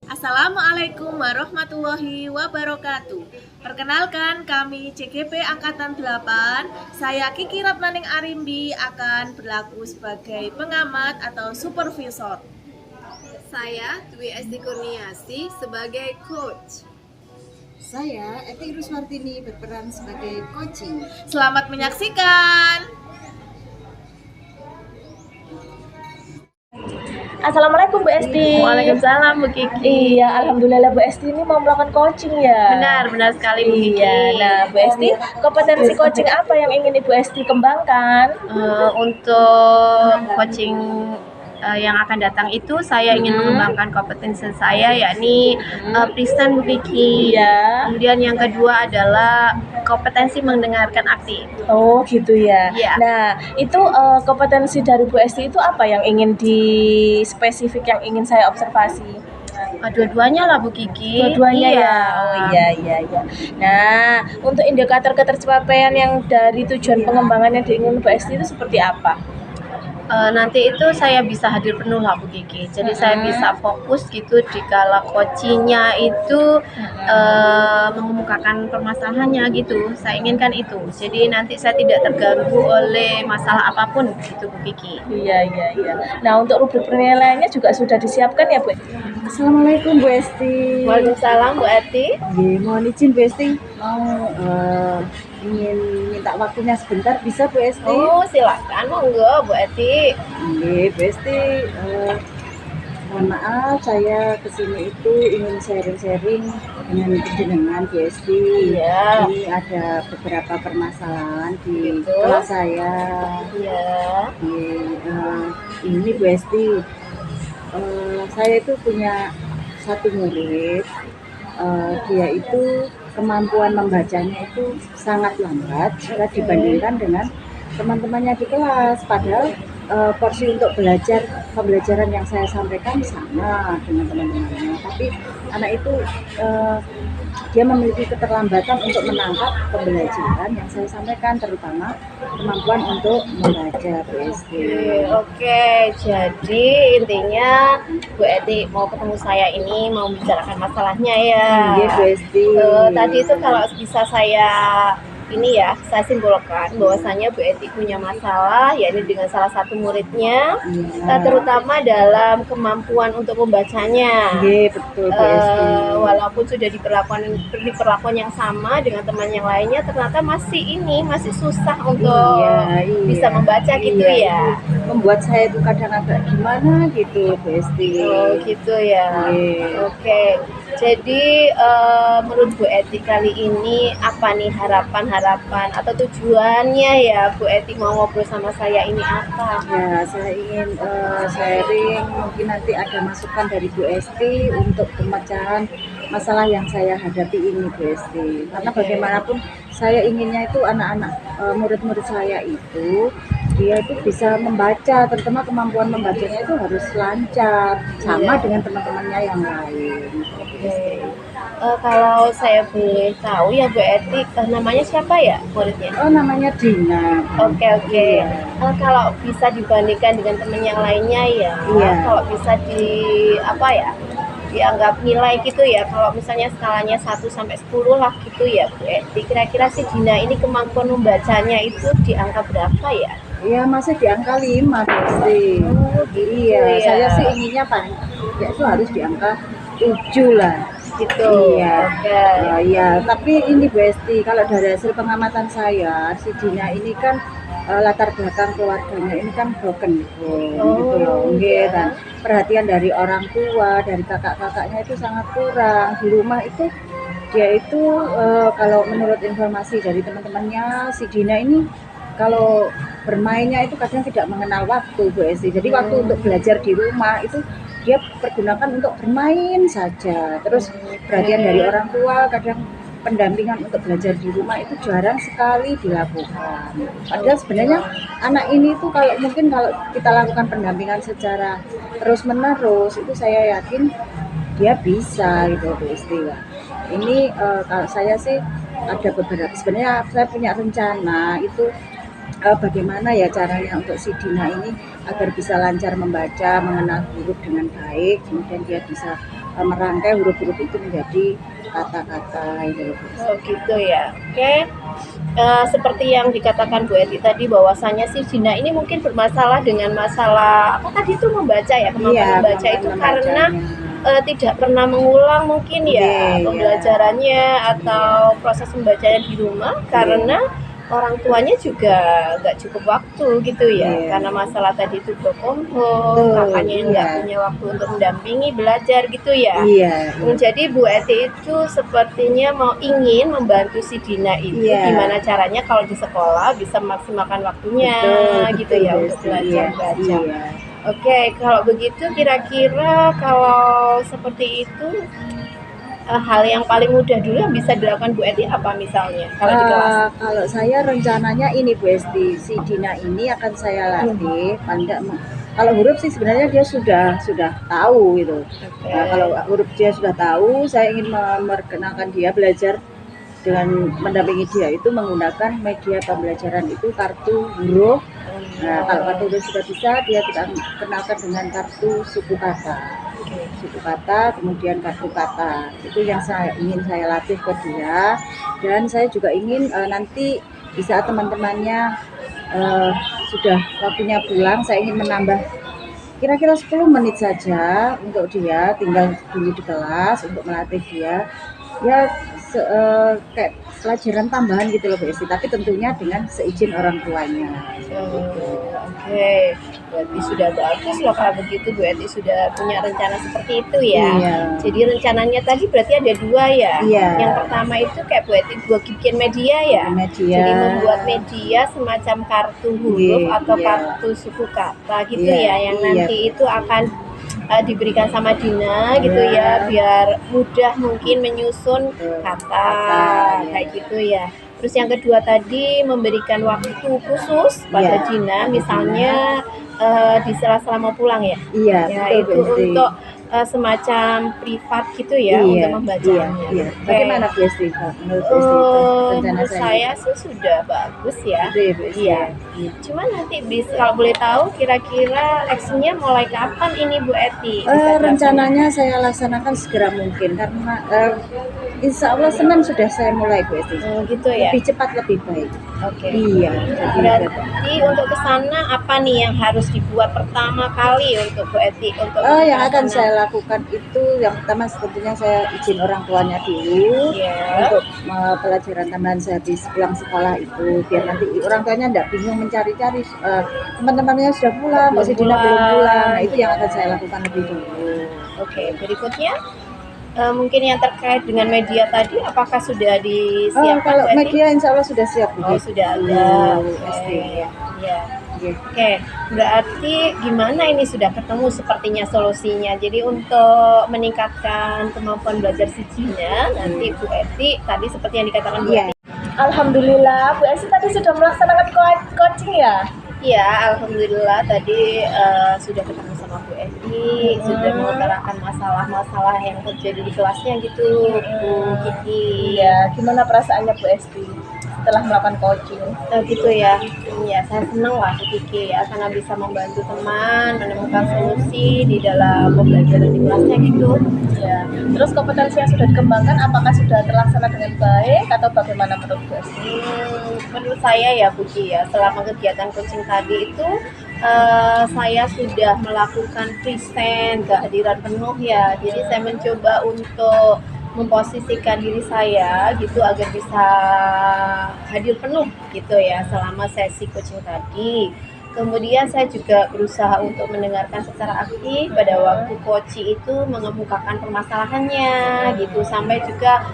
Assalamualaikum warahmatullahi wabarakatuh. Perkenalkan kami CGP Angkatan 8. Saya Kiki Ratnaning Arimbi akan berlaku sebagai pengamat atau supervisor. Saya Dwi SD Kurniasi sebagai coach. Saya Eti Rusmartini berperan sebagai coaching. Selamat menyaksikan. Assalamualaikum Bu Esti. Waalaikumsalam Bu Kiki. Iya, alhamdulillah Bu Esti ini mau melakukan coaching ya. Benar sekali Bu Kiki. Iya, nah Bu Esti, kompetensi coaching apa yang ingin Ibu Esti kembangkan? Untuk coaching yang akan datang itu saya ingin mengembangkan kompetensi saya yakni present Bu Kiki. Iya. Kemudian yang kedua adalah kompetensi mendengarkan aktif. Oh gitu ya. Iya. Nah itu kompetensi dari Bu Esti itu apa yang ingin spesifik yang ingin saya observasi? Dua-duanya lah Bu Kiki. Dua-duanya Iya. ya. Oh iya. Nah untuk indikator ketercapaian yang dari tujuan pengembangan yang diinginkan Bu Esti itu seperti apa? Nanti itu saya bisa hadir penuh lah Bu Kiki. Jadi saya bisa fokus gitu di kala coachingnya itu mengemukakan permasalahannya gitu. Saya inginkan itu. Jadi nanti saya tidak terganggu oleh masalah apapun gitu Bu Kiki. Iya. Nah untuk rubrik penilaiannya juga sudah disiapkan ya Bu? Assalamualaikum Bu Esti. Waalaikumsalam Bu Eti. Mohon izin Bu Esti, mau ingin minta waktunya sebentar, bisa Bu Esti? Oh silakan monggo Bu Eti. Bu Esti, mohon maaf saya kesini itu ingin sharing-sharing dengan Bu Esti. Iya. Ini ada beberapa permasalahan di Gitu. kelas saya. Iya. Ini Bu Esti, saya itu punya satu murid, dia itu kemampuan membacanya itu sangat lambat jika dibandingkan dengan teman-temannya di kelas. Padahal porsi untuk pembelajaran yang saya sampaikan sama dengan teman-temannya, tapi anak itu dia memiliki keterlambatan untuk menangkap pembelajaran yang saya sampaikan, terutama kemampuan untuk membaca Bu Esti. Oke, jadi intinya Bu Eti mau ketemu saya ini mau bicarakan masalahnya ya. Iya Bu Esti. Tadi itu kalau bisa saya saya simpulkan bahwasanya Bu Eti punya masalah yakni dengan salah satu muridnya, terutama dalam kemampuan untuk membacanya. Iya betul Bu Esti. Walaupun sudah diperlakukan yang sama dengan teman yang lainnya, ternyata masih susah untuk bisa membaca gitu ya. Membuat saya itu kadang agak gimana gitu Bu Esti. Oh gitu ya. Iya. Oke. Jadi menurut Bu Eti kali ini apa nih harapan atau tujuannya ya Bu Eti mau ngobrol sama saya ini apa? Ya, saya ingin sharing, mungkin nanti ada masukan dari Bu Esti untuk pemecahan masalah yang saya hadapi ini Bu Esti. Karena bagaimanapun saya inginnya itu anak-anak murid-murid saya itu dia itu bisa membaca, terutama kemampuan membacanya itu harus lancar sama dengan teman-temannya yang lain. Kalau saya boleh tahu ya Bu Eti, namanya siapa ya muridnya? Oh, namanya Dina. Oke. Kalau bisa dibandingkan dengan teman yang lainnya ya, kalau bisa dianggap nilai gitu ya, kalau misalnya skalanya 1 sampai 10 lah gitu ya Bu Eti, kira-kira si Dina ini kemampuan membacanya itu di angka berapa ya? Iya, masih di angka 5 pasti. Gitu ya. Saya sih inginnya paling ya itu harus di angka 7 lah. Gitu. Iya. Oke. Iya, tapi ini Bu Esti, kalau dari hasil pengamatan saya, si Dina ini kan latar belakang keluarganya ini kan broken home gitu loh. Nggih, dan perhatian dari orang tua, dari kakak-kakaknya itu sangat kurang. Di rumah itu dia itu kalau menurut informasi dari teman-temannya, si Dina ini kalau bermainnya itu kadang tidak mengenal waktu Bu Esti. Jadi waktu untuk belajar di rumah itu dia pergunakan untuk bermain saja. Terus perhatian dari orang tua, kadang pendampingan untuk belajar di rumah itu jarang sekali dilakukan. Padahal sebenarnya anak ini tuh kalau kita lakukan pendampingan secara terus-menerus, itu saya yakin dia bisa gitu Bu Esti. Ini kalau saya sih ada beberapa, sebenarnya saya punya rencana itu bagaimana ya caranya untuk si Dina ini agar bisa lancar membaca, mengenal huruf dengan baik, kemudian dia bisa merangkai huruf-huruf itu menjadi kata-kata itu. Oh gitu ya. Oke. Seperti yang dikatakan Bu Eti tadi bahwasanya si Dina ini mungkin bermasalah dengan masalah apa tadi itu membaca ya, kemampuan Iya, membaca itu kemampuan karena membacanya. tidak pernah mengulang mungkin Iya, ya iya. pembelajarannya atau proses membacanya di rumah karena orang tuanya juga nggak cukup waktu gitu ya Iya. karena masalah tadi itu berkumpul, Betul, kakaknya yang nggak iya. punya waktu untuk mendampingi belajar gitu ya. Iya, iya. Jadi Bu Eti itu sepertinya ingin membantu si Dina itu Iya. gimana caranya kalau di sekolah bisa memaksimalkan waktunya gitu Betul, ya Besti. untuk belajar Iya, baca. iya. Oke, kalau begitu kira-kira kalau seperti itu hal yang paling mudah dulu yang bisa dilakukan Bu Eti apa misalnya kalau di kelas? Kalau saya rencananya ini Bu Esti, si Dina ini akan saya latih kalau huruf sih sebenarnya dia sudah tahu gitu. Oke. Nah, kalau huruf dia sudah tahu, saya ingin memperkenalkan dia belajar dengan mendampingi dia itu menggunakan media pembelajaran itu kartu huruf. Nah, kalau kartu huruf sudah bisa, dia kita kenalkan dengan kartu suku kata. Suku kata, kemudian kartu kata. Itu yang ingin saya latih ke dia. Dan saya juga ingin nanti di saat teman-temannya sudah waktunya pulang, saya ingin menambah kira-kira 10 menit saja untuk dia tinggal dulu di kelas untuk melatih dia ya kayak pelajaran tambahan gitu loh Bu Esti, tapi tentunya dengan seizin orang tuanya. Oke, berarti sudah bagus loh kalau begitu Bu Eti sudah punya rencana seperti itu ya. Iya. Jadi rencananya tadi berarti ada dua ya. Iya. Yang pertama itu kayak Bu Eti bikin media ya. Media. Jadi membuat media semacam kartu huruf Iya, atau iya. kartu suku kata gitu Iya, ya, yang iya. nanti itu akan diberikan sama Dina gitu Iya. ya, biar mudah mungkin menyusun kata iya. kayak gitu ya. Terus yang kedua tadi memberikan waktu khusus pada Iya. Dina, misalnya di sela-sela mau pulang ya. Iya, Ya betul, itu Bu Esti. untuk semacam privat gitu ya untuk membacanya. Iya. Oke. Bagaimana Bu Esti? Menurut Bu Esti itu rencana Menurut saya sih sudah bagus ya. Gitu ya, Bu Esti? Iya. Cuma nanti bisa kalau boleh tahu kira-kira aksinya mulai kapan ini Bu Eti? Bisa dilaksanakan? Rencananya saya laksanakan segera mungkin karena insya Allah Senin sudah saya mulai Bu Esti. Gitu ya. Lebih cepat lebih baik. Oke. Iya. Jadi Berarti untuk kesana apa nih yang harus dibuat pertama kali untuk Bu Eti untuk yang akan kesana? saya lakukan itu yang pertama tentunya saya izin orang tuanya dulu Iya. untuk pelajaran tambahan saya habis pulang sekolah itu biar nanti orang tuanya tidak bingung mencari-cari teman-temannya sudah pulang, kok si Dina belum pulang. Nah, itu yang akan saya lakukan lebih dulu. Oke, berikutnya mungkin yang terkait dengan media tadi apakah sudah disiapkan Kalau Bu Eti? media insya Allah sudah siap. Oh, sudah ada. Pasti. Iya. Oke. Oke, berarti gimana ini sudah ketemu sepertinya solusinya. Jadi untuk meningkatkan kemampuan belajar si Dina, nanti Bu Eti tadi seperti yang dikatakan Bu Iya. Eti. Alhamdulillah Bu Esti tadi sudah melaksanakan coaching ya. Iya, alhamdulillah tadi sudah ketemu sama Bu Eti, sudah mengutarakan masalah-masalah yang terjadi di kelasnya gitu, Bu Kiki. Iya, gimana perasaannya Bu Esti setelah melakukan coaching? Gitu ya. Ya, saya senang lah Bu Kiki ya karena bisa membantu teman menemukan solusi di dalam pembelajaran di kelasnya gitu. Ya. Terus kompetensi yang sudah dikembangkan apakah sudah terlaksana dengan baik atau bagaimana menurut Bu Esti? Menurut saya ya Bu Ki ya, selama kegiatan coaching tadi itu saya sudah melakukan present kehadiran penuh ya. Jadi saya mencoba untuk memposisikan diri saya gitu agar bisa hadir penuh gitu ya selama sesi coaching tadi. Kemudian saya juga berusaha untuk mendengarkan secara aktif pada waktu coach itu mengemukakan permasalahannya gitu sampai juga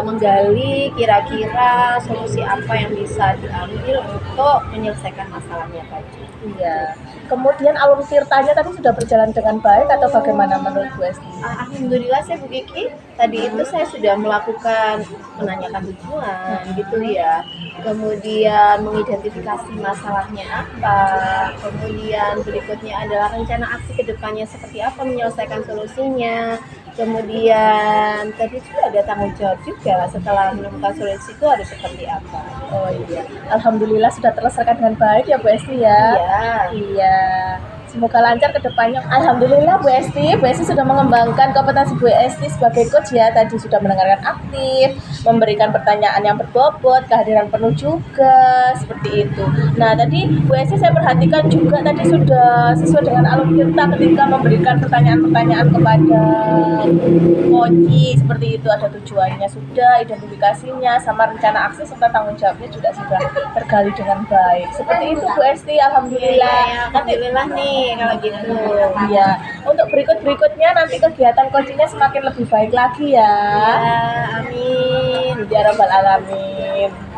menggali kira-kira solusi apa yang bisa diambil untuk menyelesaikan masalahnya tadi. Iya. Kemudian alur tirtanya tadi sudah berjalan dengan baik atau bagaimana menurut Bu Esti? Alhamdulillah saya Bu Kiki, tadi itu saya sudah melakukan menanyakan tujuan gitu ya. Kemudian mengidentifikasi masalahnya apa. Kemudian berikutnya adalah rencana aksi kedepannya seperti apa menyelesaikan solusinya. Kemudian tadi juga ada tanggung jawab juga setelah menemukan solusi itu harus seperti apa. Oh iya. Alhamdulillah sudah terselesaikan dengan baik ya Bu Esti ya. Iya. Iya. Semoga lancar ke depannya. Alhamdulillah Bu Esti sudah mengembangkan kompetensi Bu Esti sebagai coach ya. Tadi sudah mendengarkan aktif, memberikan pertanyaan yang berbobot, kehadiran penuh juga, seperti itu. Nah tadi Bu Esti saya perhatikan juga tadi sudah sesuai dengan alur kita ketika memberikan pertanyaan-pertanyaan kepada coach, seperti itu. Ada tujuannya sudah, identifikasinya, sama rencana aksi serta tanggung jawabnya juga sudah tergali dengan baik. Seperti itu Bu Esti, alhamdulillah. Nanti Alhamdulillah nih kalau gitu. iya, untuk berikutnya nanti kegiatan coachingnya semakin lebih baik lagi ya. Ya, amin. Ya Rabbal Alamin.